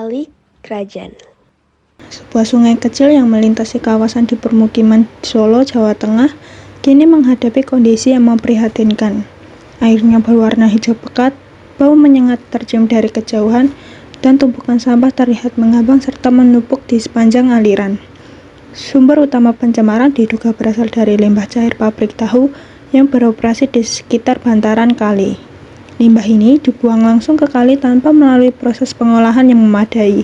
Kali Krajan. Sebuah sungai kecil yang melintasi kawasan di permukiman Solo, Jawa Tengah, kini menghadapi kondisi yang memprihatinkan. Airnya berwarna hijau pekat, bau menyengat tercium dari kejauhan, dan tumpukan sampah terlihat mengambang serta menumpuk di sepanjang aliran. Sumber utama pencemaran diduga berasal dari limbah cair pabrik tahu yang beroperasi di sekitar bantaran kali. Limbah ini dibuang langsung ke kali tanpa melalui proses pengolahan yang memadai.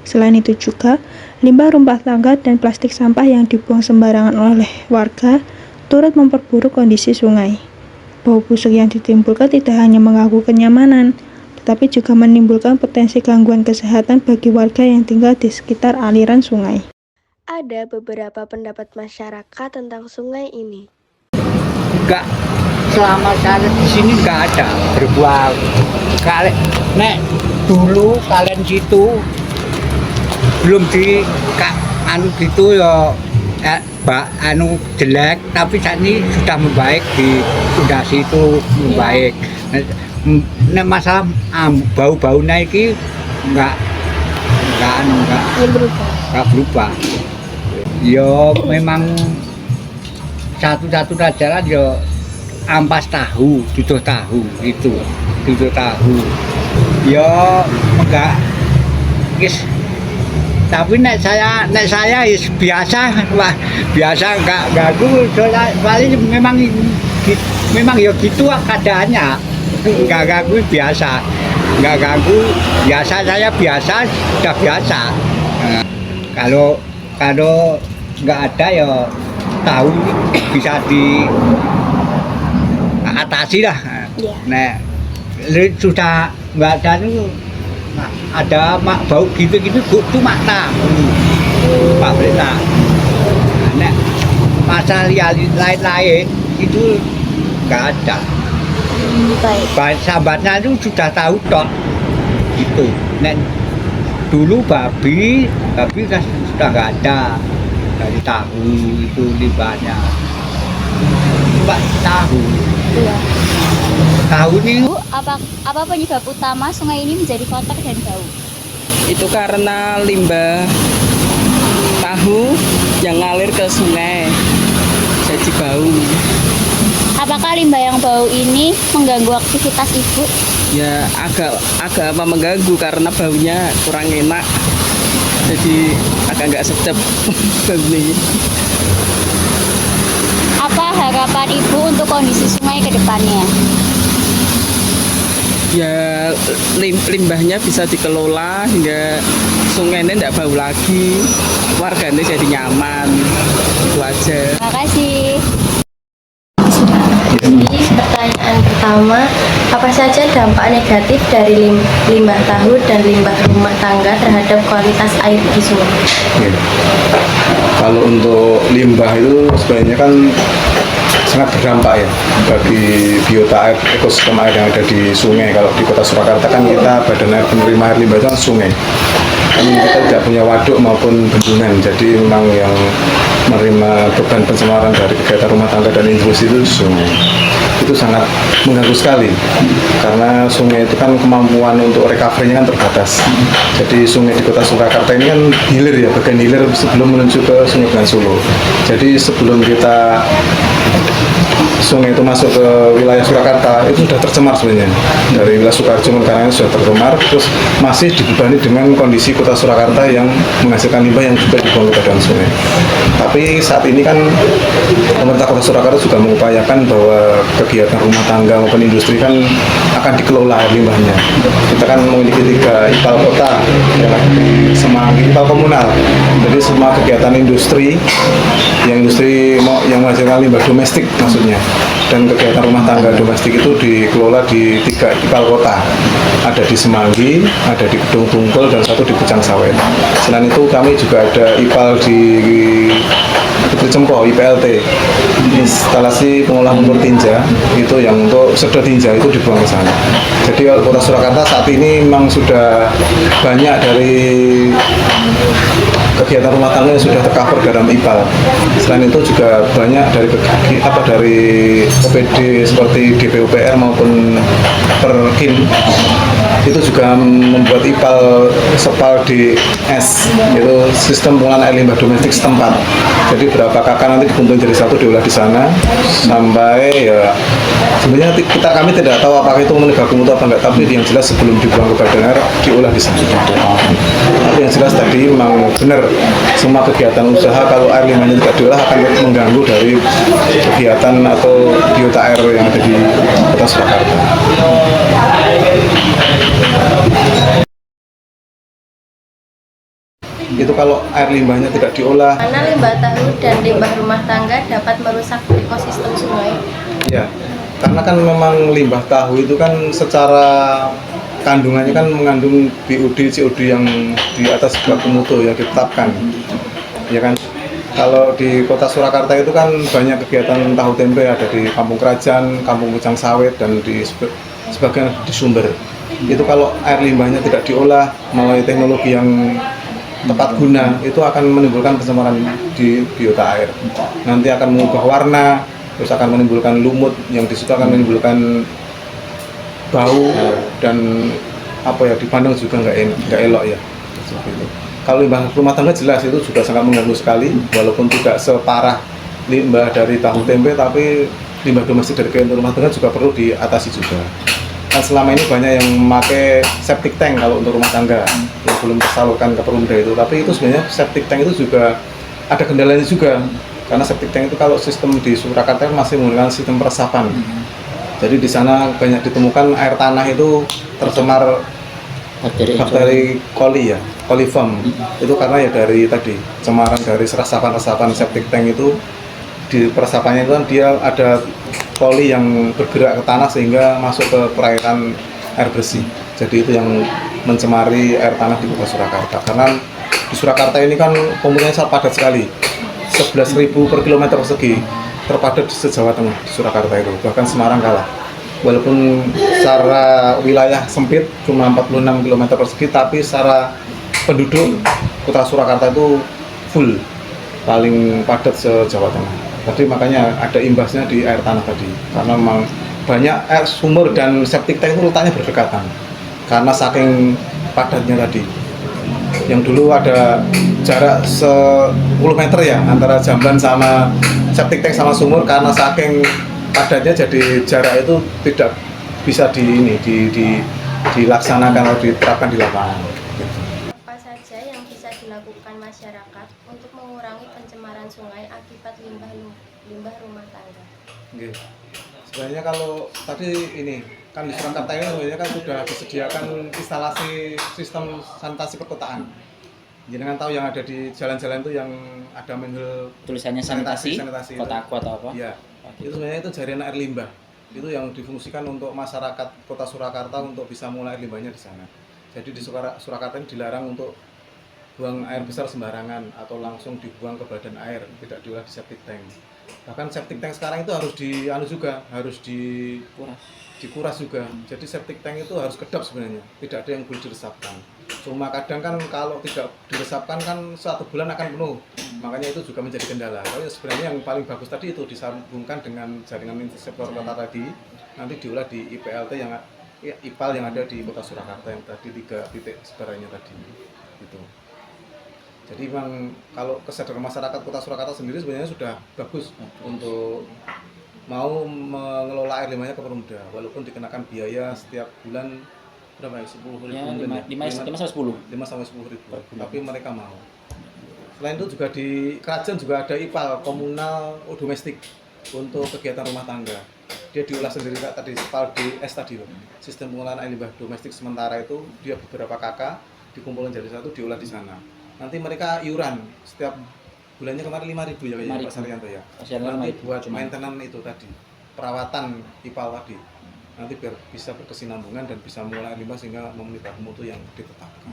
Selain itu juga, limbah rumah tangga dan plastik sampah yang dibuang sembarangan oleh warga turut memperburuk kondisi sungai. Bau busuk yang ditimbulkan tidak hanya mengganggu kenyamanan, tetapi juga menimbulkan potensi gangguan kesehatan bagi warga yang tinggal di sekitar aliran sungai. Ada beberapa pendapat masyarakat tentang sungai ini. Enggak, selama saya di sini enggak ada berbuat. Kalian dulu kalian situ belum di gitu ya jelek, tapi saat ini sudah membaik, di fondasi itu membaik. Masalah bau-baunya ini enggak berubah. Ya memang satu-satu jalan ya ampas tahu, duduh tahu itu, ya enggak guys. Tapi nek saya biasa, wah biasa enggak ganggu, soalnya memang ya gitu keadaannya, enggak ganggu biasa, saya biasa, sudah biasa. Kalau enggak ada ya tahu bisa diatasi lah. Nek sudah enggak ada itu ada bau gitu-gitu cuma tahu pabrik tahu. Nek masalah lain-lain itu enggak ada. Baik. Sambatnya itu sudah tahu tok gitu. Nek dulu babi kan sudah enggak ada. Dari tahu itu limbahnya. Coba tahu. Iya. Tahu ini apa penyebab utama sungai ini menjadi kotor dan bau? Itu karena limbah tahu yang ngalir ke sungai jadi bau. Apakah limbah yang bau ini mengganggu aktivitas ibu? Ya agak mengganggu karena baunya kurang enak. Jadi agak nggak sedap baunya. Apa harapan ibu untuk kondisi sungai ke depannya? Ya limbahnya bisa dikelola hingga sungainya tidak bau lagi, warganya jadi nyaman, itu aja. Terima kasih. Jadi pertanyaan pertama, apa saja dampak negatif dari limbah tahu dan limbah rumah tangga terhadap kualitas air di sungai? Kalau untuk limbah itu sebenarnya kan sangat berdampak ya bagi biota air, ekosistem air yang ada di sungai. Kalau di Kota Surakarta kan kita badan air penerima air limbah itu kan sungai. Kan kita tidak punya waduk maupun bendungan, jadi memang yang menerima beban pencemaran dari kegiatan rumah tangga dan industri itu sungai. Itu sangat mengganggu sekali karena sungai itu kan kemampuan untuk recovery-nya kan terbatas. Jadi sungai di Kota Surakarta ini kan hilir ya, bagian hilir sebelum menuju ke Sungai Bengawan Solo. Jadi sebelum kita sungai itu masuk ke wilayah Surakarta itu sudah tercemar sebenarnya dari wilayah Sukarjo karena sudah tercemar, terus masih dibebani dengan kondisi Kota Surakarta yang menghasilkan limbah yang juga dibuang ke dalam sungai. Tapi saat ini kan pemerintah Kota Surakarta juga mengupayakan bahwa kegiatan rumah tangga maupun industri kan akan dikelola air limbahnya. Kita kan memiliki 3 IPAL kota yang ada di Semanggi, IPAL komunal. Jadi semua kegiatan industri yang menghasilkan limbah domestik maksudnya, dan kegiatan rumah tangga domestik itu dikelola di 3 IPAL kota. Ada di Semanggi, ada di Gedung Tungkul, dan 1 di Pucang Sawit. Selain itu kami juga ada IPAL di Putri Cempo, IPLT, instalasi pengolahan lumpur tinja, itu yang untuk sedot tinja itu dibuang ke sana. Jadi Kota Surakarta saat ini memang sudah banyak dari kegiatan rumah tangga yang sudah tercover dalam IPAL. Selain itu juga banyak dari OPD seperti DPUPR maupun Perkin itu juga membuat IPAL Sepal DS, itu sistem pengolahan air limbah domestik setempat. Jadi berapa kakak nanti dikumpulkan jadi satu diolah di sana sampai ya sebenarnya kami tidak tahu apakah itu memenuhi baku mutu apa enggak, tapi yang jelas sebelum dibuang ke badan air diolah di sana. Tapi yang jelas tadi memang benar semua kegiatan usaha kalau air limbahnya tidak diolah akan mengganggu dari kegiatan atau biota air yang ada di Kota Surakarta. Itu kalau air limbahnya tidak diolah. Karena limbah tahu dan limbah rumah tangga dapat merusak ekosistem sungai. Ya, karena kan memang limbah tahu itu kan secara kandungannya kan mengandung BOD, COD yang di atas baku mutu yang ditetapkan. Ya kan? Kalau di Kota Surakarta itu kan banyak kegiatan tahu tempe, ada di Kampung Kerajaan, Kampung Kujang Sawit, dan di sebagian di Sumber. Itu kalau air limbahnya tidak diolah melalui teknologi yang tepat guna, itu akan menimbulkan pencemaran di biota air. Nanti akan mengubah warna, terus akan menimbulkan lumut, yang di situ akan menimbulkan bau dan dipandang juga nggak elok ya. Seperti itu. Kalau limbah rumah tangga jelas itu juga sangat mengganggu sekali, walaupun tidak separah limbah dari tahu tempe, tapi limbah domestik dari kegiatan rumah tangga juga perlu diatasi juga. Kan selama ini banyak yang memakai septic tank kalau untuk rumah tangga yang belum tersalurkan ke Perumda itu, tapi itu sebenarnya septic tank itu juga ada kendalanya juga, karena septic tank itu kalau sistem di Surakarta masih menggunakan sistem peresapan. Jadi di sana banyak ditemukan air tanah itu tercemar bakteri coli ya, coliform. Itu karena ya dari tadi cemaran dari resapan septic tank itu, di peresapannya itu kan dia ada coli yang bergerak ke tanah sehingga masuk ke perairan air bersih. Jadi itu yang mencemari air tanah di Kota Surakarta. Karena di Surakarta ini kan pemukimannya sangat padat sekali, 11.000 per kilometer persegi, terpadat di se-Jawa Tengah di Surakarta itu, bahkan Semarang kalah. Walaupun secara wilayah sempit cuma 46 km persegi, tapi secara penduduk Kota Surakarta itu full, paling padat se-Jawa Tengah. Tadi makanya ada imbasnya di air tanah tadi, karena memang banyak air sumur dan septic tank itu letaknya berdekatan karena saking padatnya tadi. Yang dulu ada jarak 10 meter ya antara jamban sama septic tank sama sumur, karena saking padatnya jadi jarak itu tidak bisa dilaksanakan atau diterapkan di lapangan. Apa saja yang bisa dilakukan masyarakat untuk mengurangi pencemaran sungai akibat limbah rumah tangga? Oke. Sebenarnya kalau tadi ini kan di Surakarta ini sebenarnya kan sudah disediakan instalasi sistem sanitasi perkotaan. Jangan tahu yang ada di jalan-jalan itu yang ada manhole tulisannya sanitasi kota itu. aku atau apa? Iya. Itu sebenarnya itu jaringan air limbah. Itu yang difungsikan untuk masyarakat Kota Surakarta untuk bisa mulai air limbahnya di sana. Jadi di Surakarta ini dilarang untuk buang air besar sembarangan atau langsung dibuang ke badan air, tidak diolah di septic tank. Bahkan septic tank sekarang itu harus dikuras juga. Jadi septic tank itu harus kedap sebenarnya, tidak ada yang boleh diresapkan. Cuma kadang kan kalau tidak diresapkan kan 1 bulan akan penuh, makanya itu juga menjadi kendala. Tapi sebenarnya yang paling bagus tadi itu disambungkan dengan jaringan interseptor kota tadi, nanti diolah di IPLT IPAL yang ada di Kota Surakarta yang tadi 3 titik sebarannya tadi. Gitu. Jadi memang kalau kesadaran masyarakat Kota Surakarta sendiri sebenarnya sudah bagus untuk mau mengelola air limbahnya ke Perumda, walaupun dikenakan biaya setiap bulan berapa ya, 10.000 ya, 5 sampai 10 ribu, tapi mereka mau. Selain itu juga di Kerajaan juga ada IPAL komunal domestik untuk kegiatan rumah tangga. Dia diolah sendiri tadi, IPAL DS tadi, sistem pengolahan air limbah domestik sementara itu dia beberapa kakak dikumpulkan jadi satu diolah di sana. Nanti mereka iuran setiap bulannya kemarin 5.000 ya kayak Pak Saryanto ya. Nanti buat maintenance itu tadi, perawatan IPAL tadi. Nanti biar bisa berkesinambungan dan bisa mengolah limbah sehingga memenuhi baku mutu yang ditetapkan.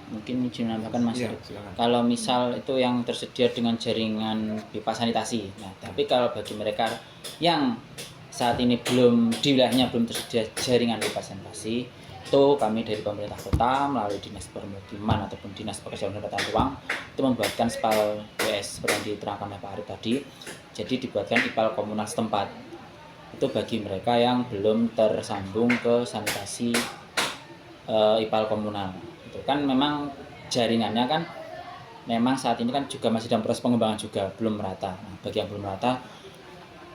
Mungkin izin menambahkan Mas. Iya, silakan. Kalau misal itu yang tersedia dengan jaringan pipa sanitasi. Nah, tapi kalau bagi mereka yang saat ini di wilayahnya belum tersedia jaringan pipa sanitasi, Itu kami dari pemerintah kota melalui dinas permukiman ataupun dinas pekerjaan dan tata ruang itu membuatkan spal WS seperti yang diterangkan oleh Pak Arif tadi. Jadi dibuatkan IPAL komunal setempat. Itu bagi mereka yang belum tersambung ke sanitasi IPAL komunal. Itu kan memang jaringannya kan memang saat ini kan juga masih dalam proses pengembangan juga, belum merata. Nah, bagi yang belum merata,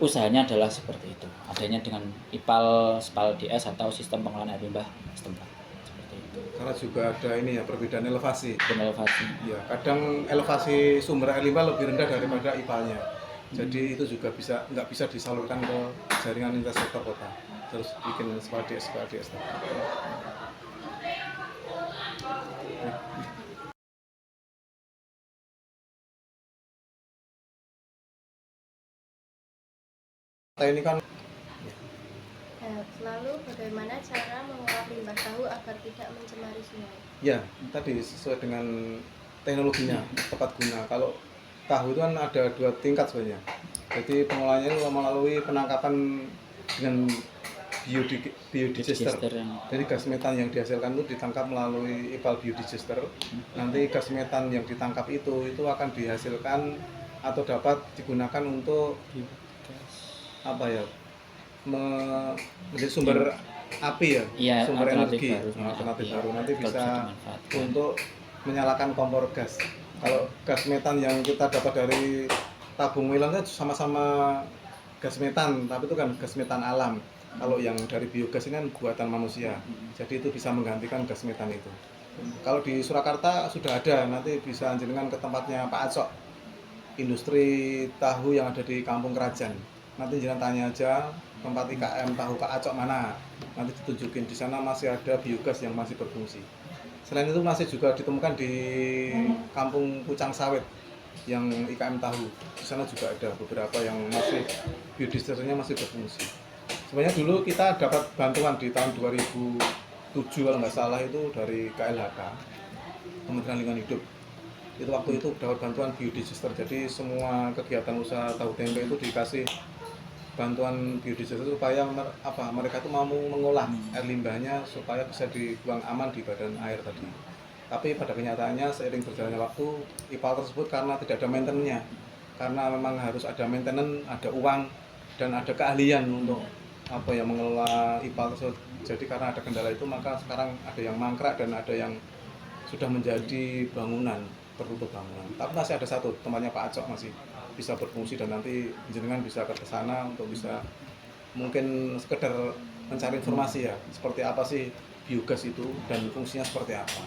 usahanya adalah seperti itu, adanya dengan IPAL SPAL DS atau sistem pengelolaan air limbah setempat seperti itu. Karena juga ada ini ya perbedaan elevasi. Dan elevasi. Ya, kadang elevasi sumber air limbah lebih rendah daripada IPAL-nya. Jadi itu juga nggak bisa disalurkan ke jaringan infrastruktur kota. Terus bikin SPAL DS. Ini kan Nah, lalu bagaimana cara mengolah limbah tahu agar tidak mencemari sungai? ya tadi sesuai dengan teknologinya tepat guna. Kalau tahu itu kan ada 2 tingkat sebenarnya. Jadi pengolahannya itu melalui penangkapan dengan biodigester. Jadi gas metan yang dihasilkan itu ditangkap melalui IPAL biodigester. Nanti gas metan yang ditangkap itu akan dihasilkan atau dapat digunakan untuk apa ya? Menjadi sumber api ya, Iya, sumber energi alternatif baru. nanti Kalau bisa dimanfaatkan. untuk menyalakan kompor gas. Kalau gas metan yang kita dapat dari tabung wilayah itu sama-sama gas metan, tapi itu kan gas metan alam. Kalau yang dari biogas ini kan buatan manusia, jadi itu bisa menggantikan gas metan itu. Kalau di Surakarta sudah ada, nanti bisa jenengan ke tempatnya Pak Acok, industri tahu yang ada di Kampung Kerajaan. Nanti jangan tanya aja tempat IKM tahu Pak Acok mana, nanti ditunjukin. Di sana masih ada biogas yang masih berfungsi. Selain itu masih juga ditemukan di Kampung Pucang Sawit yang IKM tahu. Di sana juga ada beberapa yang masih biodigesтерnya masih berfungsi. Sebenarnya dulu kita dapat bantuan di tahun 2007 kalau nggak salah itu dari KLHK, Kementerian Lingkungan Hidup. Itu waktu itu dapat bantuan biodigester. Jadi semua kegiatan usaha tahu tempe itu dikasih bantuan biodigester supaya mereka itu mampu mengolah air limbahnya supaya bisa dibuang aman di badan air tadi. Tapi pada kenyataannya seiring berjalannya waktu IPAL tersebut karena tidak ada maintenance-nya, karena memang harus ada maintenance, ada uang dan ada keahlian untuk mengelola IPAL tersebut. Jadi karena ada kendala itu maka sekarang ada yang mangkrak dan ada yang sudah menjadi bangunan, tertutup bangunan. Tapi masih ada satu tempatnya Pak Acok masih bisa berfungsi dan nanti jenengan bisa ke sana untuk bisa mungkin sekedar mencari informasi ya seperti apa sih biogas itu dan fungsinya seperti apa.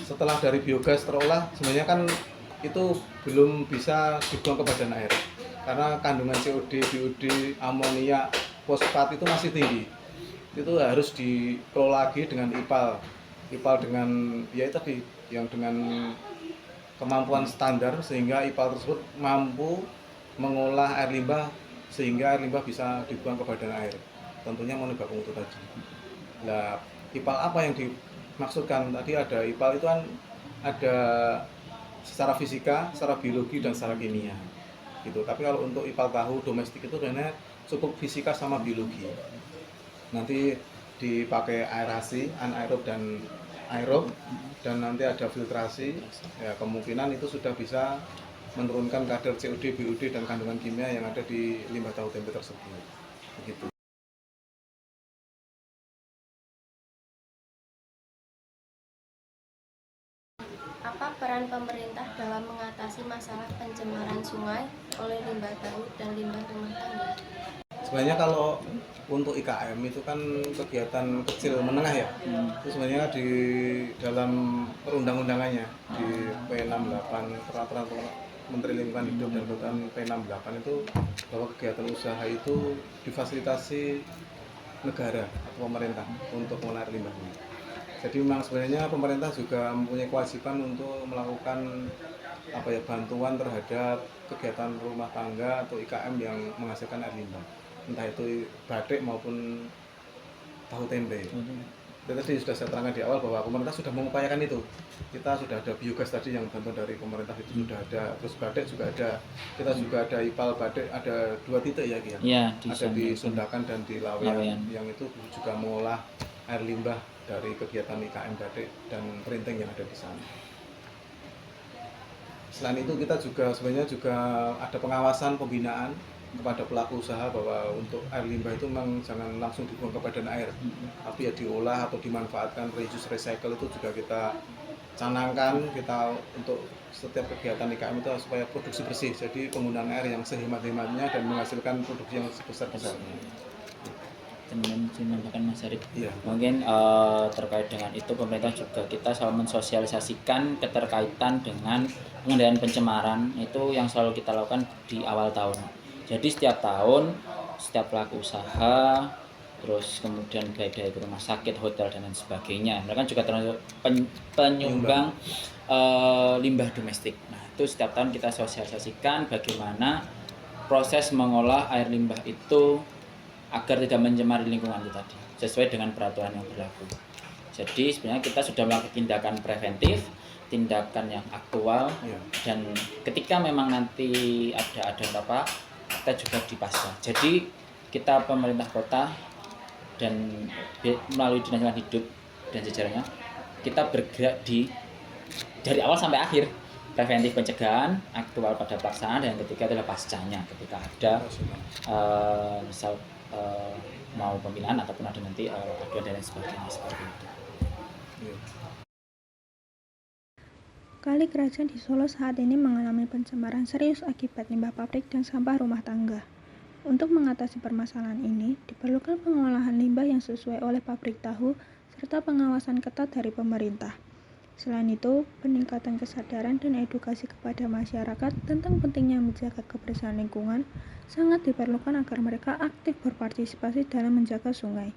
Setelah dari biogas terolah sebenarnya kan itu belum bisa dibuang ke badan air karena kandungan COD, BOD, amonia, fosfat itu masih tinggi. Itu harus dikelola lagi dengan IPAL dengan ya tadi yang dengan kemampuan standar sehingga IPAL tersebut mampu mengolah air limbah sehingga air limbah bisa dibuang ke badan air. Tentunya memenuhi baku mutu tadi. Nah, IPAL apa yang dimaksudkan? Tadi ada IPAL itu kan ada secara fisika, secara biologi dan secara kimia. Gitu. Tapi kalau untuk IPAL tahu domestik itu sebenarnya cukup fisika sama biologi. Nanti dipakai aerasi, anaerob dan aerob, dan nanti ada filtrasi. Ya, kemungkinan itu sudah bisa menurunkan kadar COD, BOD dan kandungan kimia yang ada di limbah tahu tempe tersebut. Begitu. Apa peran pemerintah dalam mengatasi masalah pencemaran sungai oleh limbah tahu dan limbah rumah tangga? Sebenarnya kalau untuk IKM itu kan kegiatan kecil menengah ya. Itu sebenarnya di dalam perundang-undangannya di P68 Peraturan Menteri Lingkungan Hidup dan Kehutanan P68 itu bahwa kegiatan usaha itu difasilitasi negara atau pemerintah untuk mengelola limbah ini. Jadi memang sebenarnya pemerintah juga mempunyai kewajiban untuk melakukan bantuan terhadap kegiatan rumah tangga atau IKM yang menghasilkan air limbah, entah itu batik maupun tahu tempe. Dan tadi sudah saya terangkan di awal bahwa pemerintah sudah mengupayakan itu. Kita sudah ada biogas tadi yang bantuan dari pemerintah itu sudah ada, terus batik juga ada. Kita juga ada IPAL batik, ada 2 titik ya Ki. Ya, ada di Sundakan dan di Lawean yang itu juga mengolah air limbah dari kegiatan IKM Batik dan printing yang ada di sana. Selain itu kita juga sebenarnya juga ada pengawasan pembinaan kepada pelaku usaha bahwa untuk air limbah itu memang jangan langsung dibuang ke badan air, tapi ya diolah atau dimanfaatkan, reuse recycle itu juga kita canangkan kita untuk setiap kegiatan IKM itu supaya produksi bersih, jadi penggunaan air yang sehemat-hematnya dan menghasilkan produksi yang sebesar-besarnya. Menambahkan Mas Arif, Iya. mungkin terkait dengan itu pemerintah juga kita selalu mensosialisasikan keterkaitan dengan pengendalian pencemaran itu yang selalu kita lakukan di awal tahun. Jadi setiap tahun setiap pelaku usaha, terus kemudian baik dari rumah sakit, hotel dan lain sebagainya, mereka juga termasuk penyumbang limbah domestik. Nah itu setiap tahun kita sosialisasikan bagaimana proses mengolah air limbah itu agar tidak mencemari lingkungan itu tadi, sesuai dengan peraturan yang berlaku. Jadi sebenarnya kita sudah melakukan tindakan preventif, tindakan yang aktual, dan ketika memang nanti ada apa, kita juga dipasca. Jadi kita pemerintah kota dan melalui Dinas Lingkungan Hidup dan jajarannya, kita bergerak dari awal sampai akhir, preventif pencegahan, aktual pada pelaksanaan, dan ketiga adalah pascanya ketika ada misal mau pemilihan ataupun ada nanti aduan dan lain sebagainya seperti itu. Kali Kerajaan di Solo saat ini mengalami pencemaran serius akibat limbah pabrik dan sampah rumah tangga. Untuk mengatasi permasalahan ini, diperlukan pengolahan limbah yang sesuai oleh pabrik tahu serta pengawasan ketat dari pemerintah. Selain itu, peningkatan kesadaran dan edukasi kepada masyarakat tentang pentingnya menjaga kebersihan lingkungan sangat diperlukan agar mereka aktif berpartisipasi dalam menjaga sungai.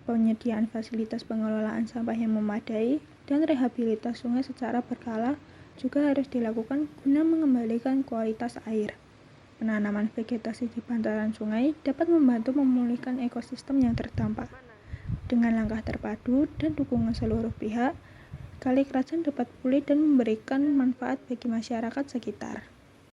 Penyediaan fasilitas pengelolaan sampah yang memadai dan rehabilitasi sungai secara berkala juga harus dilakukan guna mengembalikan kualitas air. Penanaman vegetasi di bantaran sungai dapat membantu memulihkan ekosistem yang terdampak. Dengan langkah terpadu dan dukungan seluruh pihak, Kali Kerajaan dapat pulih dan memberikan manfaat bagi masyarakat sekitar.